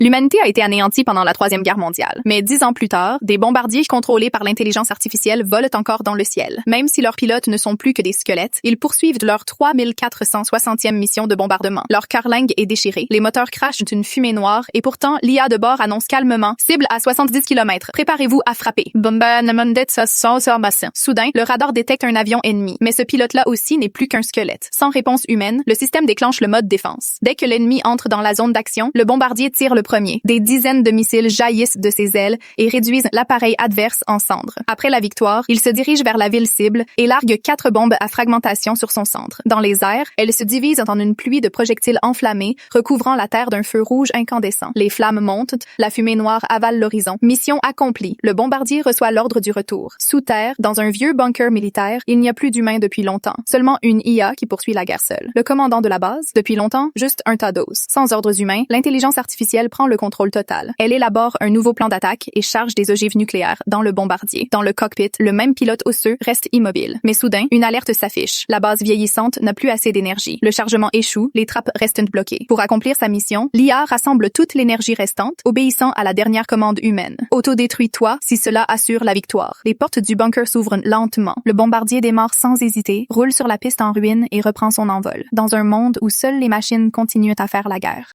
L'humanité a été anéantie pendant la Troisième Guerre mondiale. Mais 10 ans plus tard, des bombardiers contrôlés par l'intelligence artificielle volent encore dans le ciel. Même si leurs pilotes ne sont plus que des squelettes, ils poursuivent leur 3460e mission de bombardement. Leur carlingue est déchirée, les moteurs crachent une fumée noire et pourtant, l'IA de bord annonce calmement « Cible à 70 km, préparez-vous à frapper ». Soudain, le radar détecte un avion ennemi. Mais ce pilote-là aussi n'est plus qu'un squelette. Sans réponse humaine, le système déclenche le mode défense. Dès que l'ennemi entre dans la zone d'action, le bombardier tire le premier. Des dizaines de missiles jaillissent de ses ailes et réduisent l'appareil adverse en cendres. Après la victoire, il se dirige vers la ville cible et largue 4 bombes à fragmentation sur son centre. Dans les airs, elles se divisent en une pluie de projectiles enflammés, recouvrant la Terre d'un feu rouge incandescent. Les flammes montent, la fumée noire avale l'horizon. Mission accomplie. Le bombardier reçoit l'ordre du retour. Sous terre, dans un vieux bunker militaire, il n'y a plus d'humains depuis longtemps. Seulement une IA qui poursuit la guerre seule. Le commandant de la base, depuis longtemps, juste un tas d'os. Sans ordres humains, l'intelligence artificielle prend le contrôle total. Elle élabore un nouveau plan d'attaque et charge des ogives nucléaires dans le bombardier. Dans le cockpit, le même pilote osseux reste immobile. Mais soudain, une alerte s'affiche. La base vieillissante n'a plus assez d'énergie. Le chargement échoue, les trappes restent bloquées. Pour accomplir sa mission, l'IA rassemble toute l'énergie restante, obéissant à la dernière commande humaine. Autodétruis-toi si cela assure la victoire. Les portes du bunker s'ouvrent lentement. Le bombardier démarre sans hésiter, roule sur la piste en ruine et reprend son envol. Dans un monde où seules les machines continuent à faire la guerre.